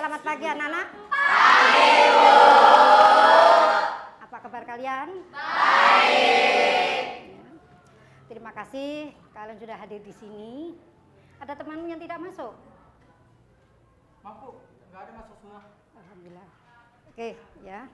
Selamat pagi anak-anak. Apa kabar kalian? Baik. Terima kasih kalian sudah hadir di sini. Ada temanmu yang tidak masuk? Mampu, nggak ada masuk semua. Alhamdulillah. Oke, ya.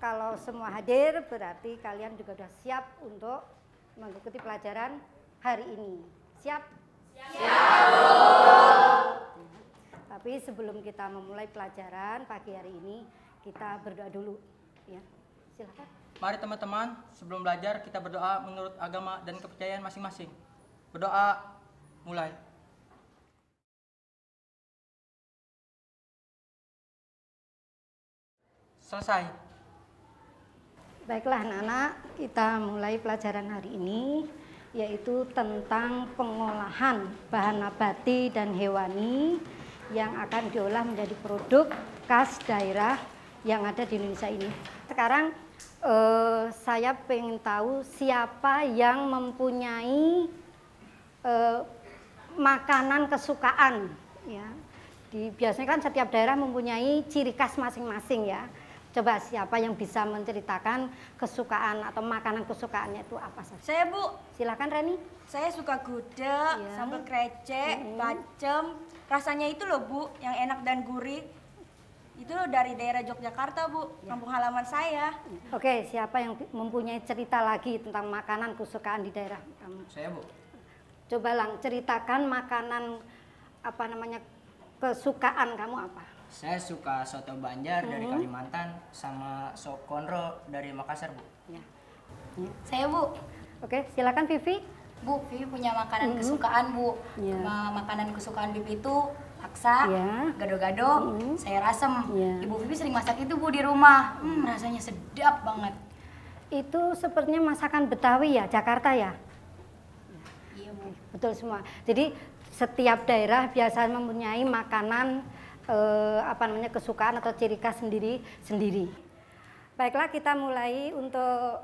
Kalau semua hadir berarti kalian juga sudah siap untuk mengikuti pelajaran hari ini. Siap? Tapi sebelum kita memulai pelajaran pagi hari ini, kita berdoa dulu, ya. Silakan. Mari teman-teman, sebelum belajar kita berdoa menurut agama dan kepercayaan masing-masing. Berdoa, mulai. Selesai. Baiklah anak-anak, kita mulai pelajaran hari ini, yaitu tentang pengolahan bahan nabati dan hewani yang akan diolah menjadi produk khas daerah yang ada di Indonesia ini. Sekarang saya pengen tahu siapa yang mempunyai makanan kesukaan, ya. Biasanya kan setiap daerah mempunyai ciri khas masing-masing, ya. Coba siapa yang bisa menceritakan kesukaan atau makanan kesukaannya itu apa saja? Saya, Bu. Silakan Reni. Saya suka gudeg, Ya. sambal krecek, bacem. Rasanya itu loh, Bu, yang enak dan gurih. Itu loh dari daerah Yogyakarta, Bu, kampung halaman saya. Oke, siapa yang mempunyai cerita lagi tentang makanan kesukaan di daerah kamu? Saya, Bu. Coba Lang, ceritakan makanan kesukaan kamu apa? Saya suka soto Banjar dari Kalimantan sama sop konro dari Makassar, Bu. Ya. Saya, Bu. Oke, silakan Vivi. Bu, Vivi punya makanan kesukaan, Bu. Ya. Makanan kesukaan Vivi itu laksa, Ya. gado-gado, sayur asem. Ya. Ibu Vivi sering masak itu, Bu, di rumah. Rasanya sedap banget. Itu sepertinya masakan Betawi ya, Jakarta ya? Iya, Bu. Betul semua. Jadi setiap daerah biasanya mempunyai makanan kesukaan atau ciri khas sendiri-sendiri. Baiklah, kita mulai untuk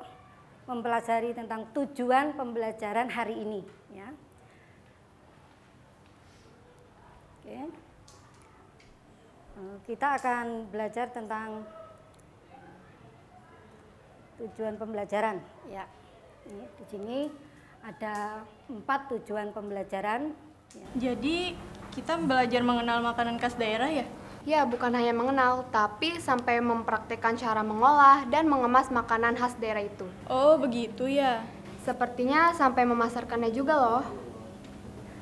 mempelajari tentang tujuan pembelajaran hari ini, ya. Oke. Kita akan belajar tentang tujuan pembelajaran, ya. Ini di sini ada 4 tujuan pembelajaran. Ya. Jadi kita belajar mengenal makanan khas daerah ya? Ya, bukan hanya mengenal, tapi sampai mempraktekkan cara mengolah dan mengemas makanan khas daerah itu. Oh, begitu ya. Sepertinya sampai memasarkannya juga loh.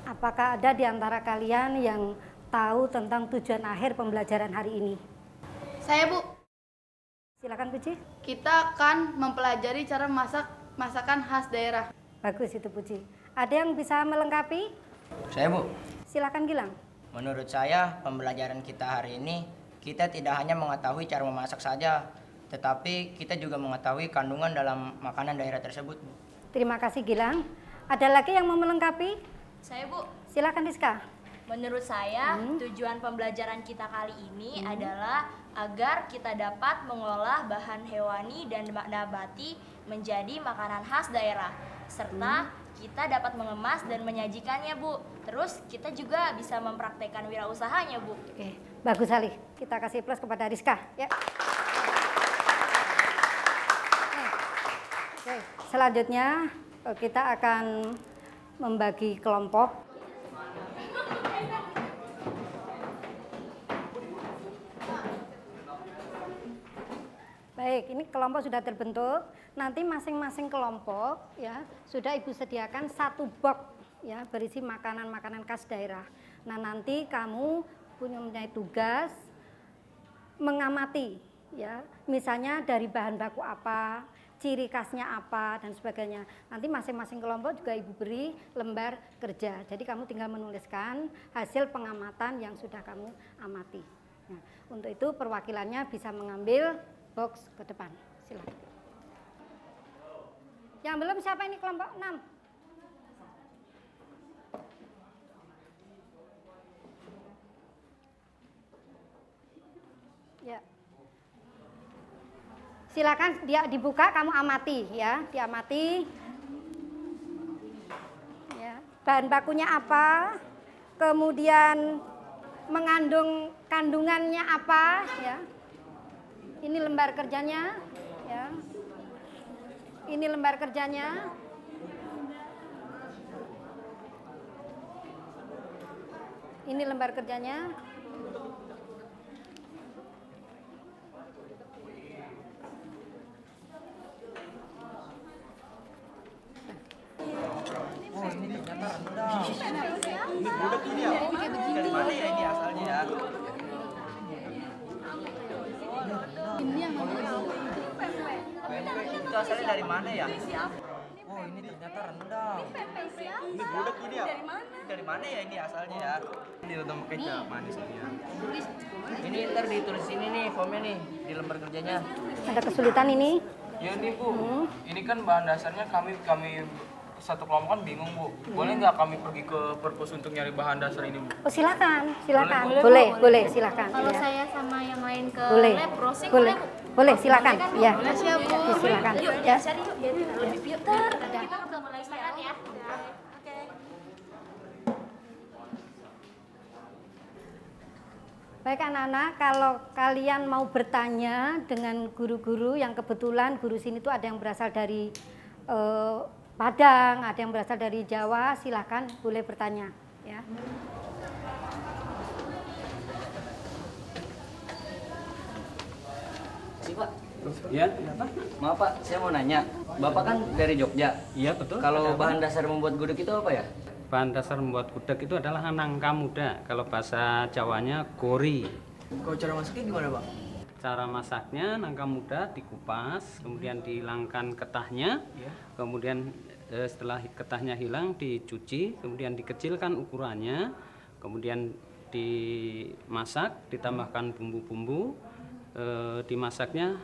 Apakah ada di antara kalian yang tahu tentang tujuan akhir pembelajaran hari ini? Saya, Bu. Silakan Puji. Kita akan mempelajari cara masak masakan khas daerah. Bagus itu Puji. Ada yang bisa melengkapi? Saya, Bu. Silakan Gilang. Menurut saya, pembelajaran kita hari ini, kita tidak hanya mengetahui cara memasak saja, tetapi kita juga mengetahui kandungan dalam makanan daerah tersebut, Bu. Terima kasih Gilang. Ada lagi yang mau melengkapi? Saya, Bu. Silakan Rizka. Menurut saya, tujuan pembelajaran kita kali ini adalah agar kita dapat mengolah bahan hewani dan nabati menjadi makanan khas daerah, serta kita dapat mengemas dan menyajikannya, Bu. Terus kita juga bisa mempraktekkan wirausahanya, Bu. Oke, bagus sekali. Kita kasih plus kepada Rizka, ya. Oke, selanjutnya kita akan membagi kelompok. Baik, ini kelompok sudah terbentuk. Nanti masing-masing kelompok ya sudah Ibu sediakan satu box ya berisi makanan-makanan khas daerah. Nah, nanti kamu punya tugas mengamati ya. Misalnya dari bahan baku apa, ciri khasnya apa dan sebagainya. Nanti masing-masing kelompok juga Ibu beri lembar kerja. Jadi kamu tinggal menuliskan hasil pengamatan yang sudah kamu amati. Nah, untuk itu perwakilannya bisa mengambil box ke depan. Silakan. Yang belum siapa ini kelompok 6? Ya. Silakan dia dibuka, kamu amati ya, diamati. Ya, bahan bakunya apa? Kemudian mengandung kandungannya apa ya. Ini lembar kerjanya ya. Ini lembar kerjanya. Ini lembar kerjanya. Oh, ini ternyata rendang. Ini gudeg ini ya? Dari mana ya ini asalnya ya? Itu asalnya dari mana ya? Oh, ini ternyata rendang. Ini gudeg ini ya? Dari mana ya ini asalnya ya? Ini rendang kecap manis ini ya. Ini ntar ditulis sini nih formnya nih di lembar kerjanya. Ada kesulitan ini? Ya nih Bu, ini kan bahan dasarnya kami satu kelompok kan bingung Bu. Boleh nggak kami pergi ke perpus untuk nyari bahan dasar ini Bu? Oh silakan. Boleh, Boleh, silakan. Kalau Ya. saya sama yang lain ke Boleh, lab browsing boleh, Bu? boleh, silakan. Ya, Boleh siap Bu. silakan. Yuk, Ya. cari yuk biar lebih pintar. Kita udah mulai makan ya. Oke. Baik anak-anak, kalau kalian mau bertanya dengan guru-guru yang kebetulan guru sini tuh ada yang berasal dari Padang, ada yang berasal dari Jawa, silakan boleh bertanya. Ya. Pak. Ya, maaf Pak, saya mau nanya. Bapak kan dari Jogja. Iya betul. Kalau bahan dasar membuat gudeg itu apa ya? Bahan dasar membuat gudeg itu adalah nangka muda. Kalau bahasa Jawanya gori. Kalau cara masaknya gimana Bang? Cara masaknya nangka muda dikupas, kemudian dihilangkan getahnya, kemudian setelah getahnya hilang dicuci, kemudian dikecilkan ukurannya, kemudian dimasak, ditambahkan bumbu-bumbu, dimasaknya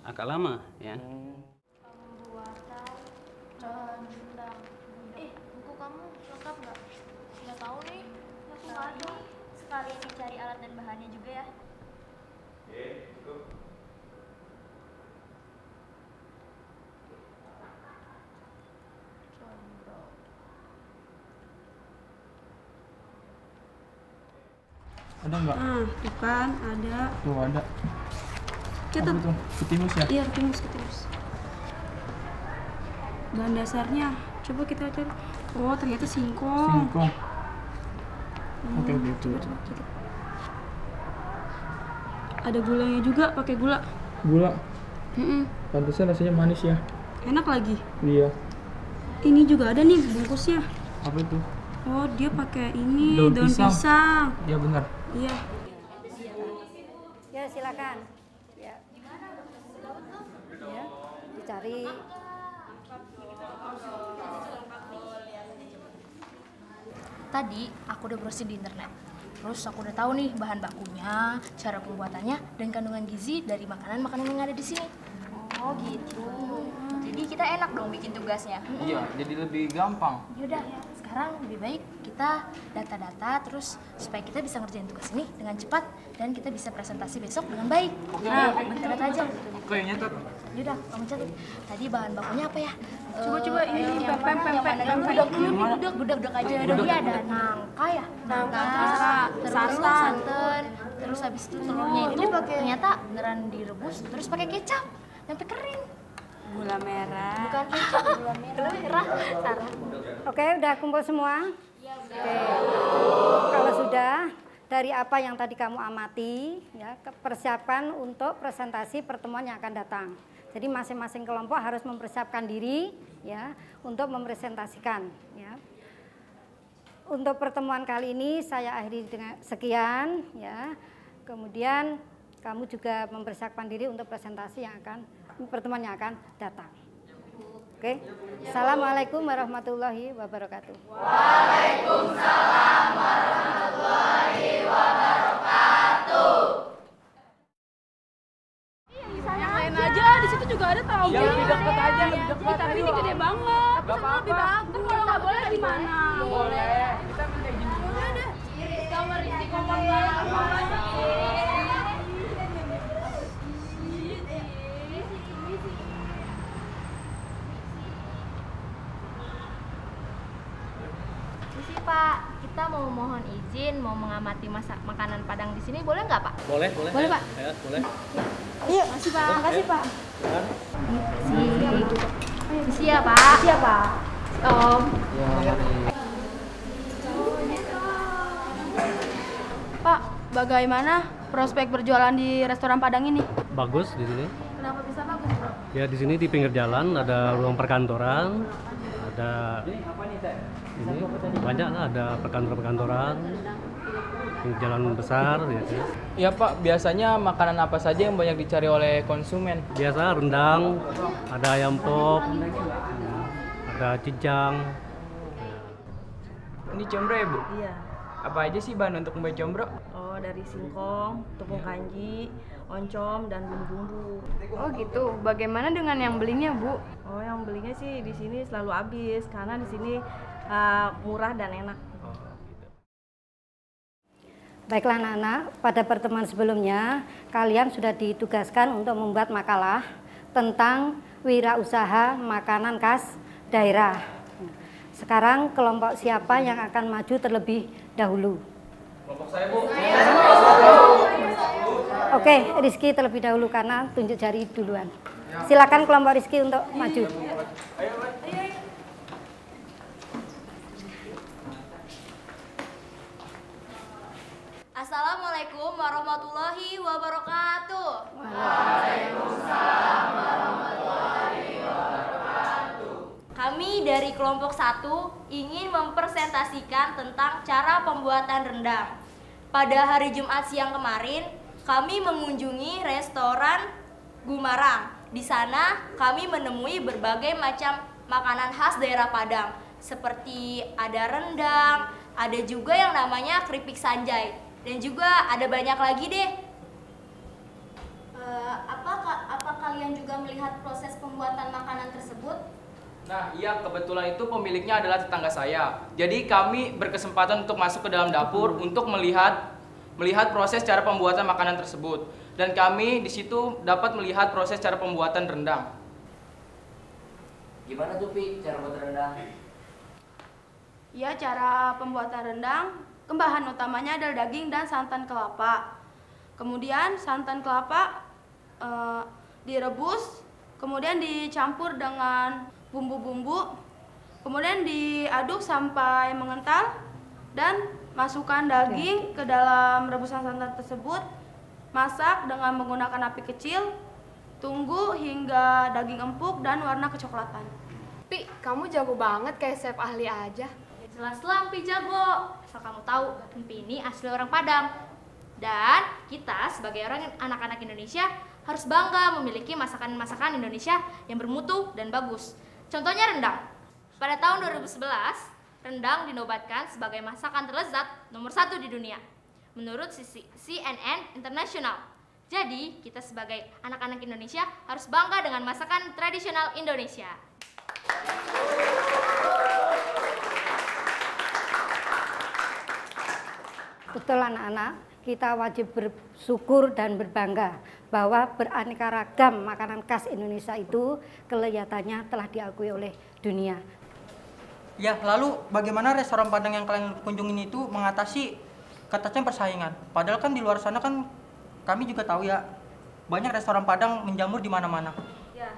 agak lama ya. Buku kamu lengkap nggak? Nggak tahu nih, aku nggak ada. Sekalian dicari alat dan bahannya juga ya. Ada nggak? Tuh kan ada. Tuh ada. Kita Apa tuh? Ketimus ya? Iya, ketimus. Bahan dasarnya, coba kita cari. Oh, ternyata singkong. Singkong. Oke, gitu. Coba kita. Ada gulanya juga, pakai gula. Gula. Mm-mm. Pantasnya rasanya manis ya. Enak lagi. Iya. Ini juga ada nih bungkusnya. Apa itu? Oh, dia pakai ini Daun daun pisang. pisang. Iya benar. Iya. Ya, silakan. Ya. Ya, dicari. Tadi aku udah browsing di internet. Terus aku udah tahu nih bahan bakunya, cara pembuatannya, dan kandungan gizi dari makanan-makanan yang ada di sini. Oh gitu. Jadi kita enak dong bikin tugasnya. Iya, jadi lebih gampang. Yaudah, sekarang lebih baik kita data-data terus supaya kita bisa ngerjain tugas ini dengan cepat dan kita bisa presentasi besok dengan baik. Nah, catat aja. Oke, nyatet. Yaudah, kamu catat. Tadi bahan bakunya apa ya? Coba ini yang gudeg aja. Dia ada nangka ya, nangka, terus santan, terus habis itu telurnya itu ternyata beneran direbus, terus pakai kecap sampai kering. Gula merah. Bukan kecap, gula merah. Salah. Oke, udah kumpul semua? Oke. Kalau sudah, dari apa yang tadi kamu amati, ya, persiapkan untuk presentasi pertemuan yang akan datang. Jadi masing-masing kelompok harus mempersiapkan diri, ya, untuk mempresentasikan. Ya. Untuk pertemuan kali ini saya akhiri dengan sekian, ya. Kemudian kamu juga mempersiapkan diri untuk presentasi yang akan pertemuan yang akan datang. Oke. Assalamualaikum warahmatullahi wabarakatuh. Waalaikumsalam warahmatullahi wabarakatuh. Yang lain aja, di situ juga ada tahu. Yang lebih dekat aja, lebih dekat. Tapi ini gede banget. Gak apa-apa. Lebih bagus. Kalau nggak boleh gimana? Boleh. Kita minta gini. Udah deh. Kamar ini kompak banget. Pak, kita mau mohon izin mau mengamati masak makanan Padang di sini, boleh nggak Pak? Boleh, boleh. Boleh, Ayo, Pak. ayo, boleh. Iya, makasih Pak. Makasih Pak. Silakan. Makasih ya Pak. Makasih ya Pak. Om. Ya, mari. Pak, bagaimana prospek berjualan di restoran Padang ini? Bagus di sini. Kenapa bisa bagus, Bro? Ya di sini di pinggir jalan ada ruang perkantoran, ada ini banyak lah, ada perkantoran-perkantoran, pinggir jalan besar ya. Iya Pak, biasanya makanan apa saja yang banyak dicari oleh konsumen? Biasa rendang, ada ayam pop, ada cincang. Ini combro ya Bu? Iya. Apa aja sih bahan untuk membuat combro? Oh, dari singkong, tepung kanji, oncom, dan bumbu-bumbu. Oh gitu. Bagaimana dengan yang belinya, Bu? Oh, yang belinya sih di sini selalu habis karena di sini murah dan enak. Baiklah anak-anak, pada pertemuan sebelumnya kalian sudah ditugaskan untuk membuat makalah tentang wirausaha makanan khas daerah. Sekarang kelompok siapa yang akan maju terlebih dahulu? Kelompok saya Bu. Oke, Rizky terlebih dahulu karena tunjuk jari duluan. Silakan kelompok Rizky untuk maju. Assalamualaikum warahmatullahi wabarakatuh. Waalaikumsalam warahmatullahi wabarakatuh. Kami dari kelompok 1 ingin mempresentasikan tentang cara pembuatan rendang. Pada hari Jumat siang kemarin, kami mengunjungi restoran Gumarang. Di sana kami menemui berbagai macam makanan khas daerah Padang, seperti ada rendang, ada juga yang namanya keripik sanjay, dan juga ada banyak lagi deh. Apa kalian juga melihat proses pembuatan makanan tersebut? Nah iya, kebetulan itu pemiliknya adalah tetangga saya. Jadi kami berkesempatan untuk masuk ke dalam dapur untuk melihat proses cara pembuatan makanan tersebut. Dan kami di situ dapat melihat proses cara pembuatan rendang. Gimana tuh Pi cara buat rendang? Ya, cara pembuatan rendang, bahan utamanya adalah daging dan santan kelapa. Kemudian santan kelapa direbus, kemudian dicampur dengan bumbu-bumbu, kemudian diaduk sampai mengental, dan masukkan daging ke dalam rebusan santan tersebut. Masak dengan menggunakan api kecil, tunggu hingga daging empuk dan warna kecoklatan. Pi, kamu jago banget kayak chef ahli aja. Jelas-jelas Empi jago. Asal kamu tahu, Empi ini asli orang Padang. Dan kita sebagai anak-anak Indonesia harus bangga memiliki masakan-masakan Indonesia yang bermutu dan bagus. Contohnya rendang. Pada tahun 2011, rendang dinobatkan sebagai masakan terlezat nomor 1 di dunia menurut CNN International. Jadi, kita sebagai anak-anak Indonesia harus bangga dengan masakan tradisional Indonesia. Betul anak-anak, kita wajib bersyukur dan berbangga bahwa beraneka ragam makanan khas Indonesia itu kelihatannya telah diakui oleh dunia. Ya, lalu bagaimana restoran Padang yang kalian kunjungin itu mengatasi katakan persaingan? Padahal kan di luar sana kan kami juga tahu ya, banyak restoran Padang menjamur di mana-mana. Ya,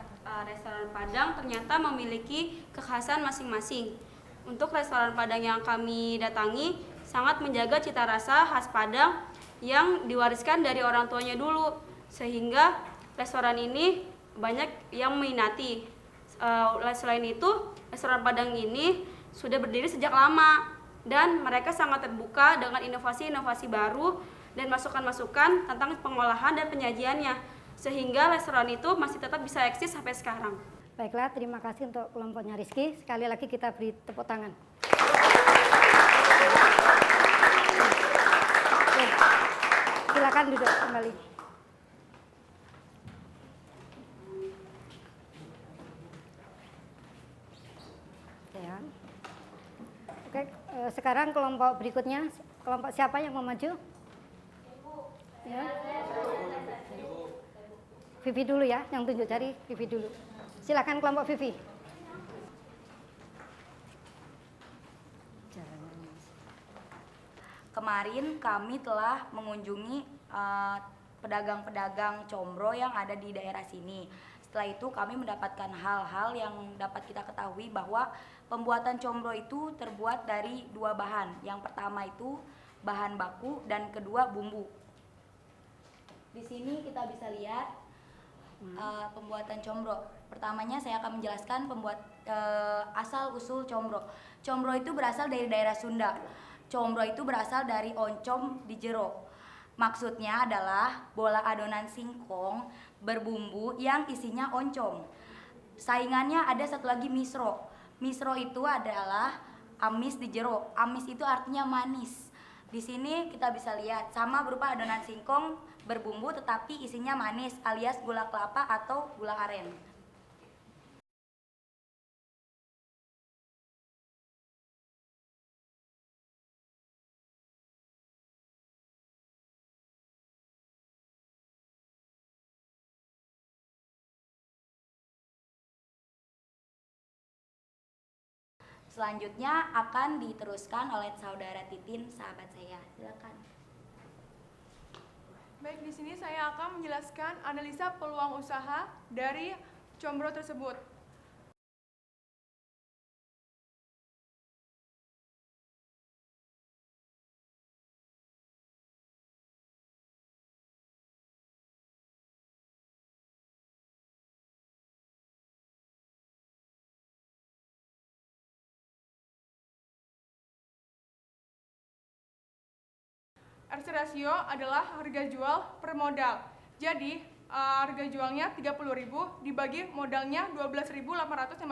restoran Padang ternyata memiliki kekhasan masing-masing. Untuk restoran Padang yang kami datangi, sangat menjaga cita rasa khas Padang yang diwariskan dari orang tuanya dulu, sehingga restoran ini banyak yang meminati. Selain itu, restoran Padang ini sudah berdiri sejak lama dan mereka sangat terbuka dengan inovasi-inovasi baru dan masukan-masukan tentang pengolahan dan penyajiannya, sehingga restoran itu masih tetap bisa eksis sampai sekarang. Baiklah, terima kasih untuk kelompoknya Rizky. Sekali lagi kita beri tepuk tangan. Oke, silakan duduk kembali. Ya. Oke, sekarang kelompok berikutnya, kelompok siapa yang mau maju? Ya. Vivi dulu ya, yang tunjuk jari Vivi dulu. Silakan kelompok Vivi. kemarin kami telah mengunjungi pedagang-pedagang combro yang ada di daerah sini. Setelah itu kami mendapatkan hal-hal yang dapat kita ketahui bahwa pembuatan combro itu terbuat dari 2 bahan. Yang pertama itu bahan baku dan kedua bumbu. Di sini kita bisa lihat pembuatan combro. Pertamanya saya akan menjelaskan asal usul combro. Combro itu berasal dari daerah Sunda. Combro itu berasal dari oncom di jero. Maksudnya adalah bola adonan singkong berbumbu yang isinya oncom. Saingannya ada satu lagi misro. Misro itu adalah amis di jero. Amis itu artinya manis. Di sini kita bisa lihat sama berupa adonan singkong berbumbu tetapi isinya manis alias gula kelapa atau gula aren. Selanjutnya akan diteruskan oleh saudara Titin, sahabat saya. Silakan. Baik, di sini saya akan menjelaskan analisa peluang usaha dari combro tersebut. RC rasio adalah harga jual per modal. Jadi, harga jualnya 30.000 dibagi modalnya 12.850.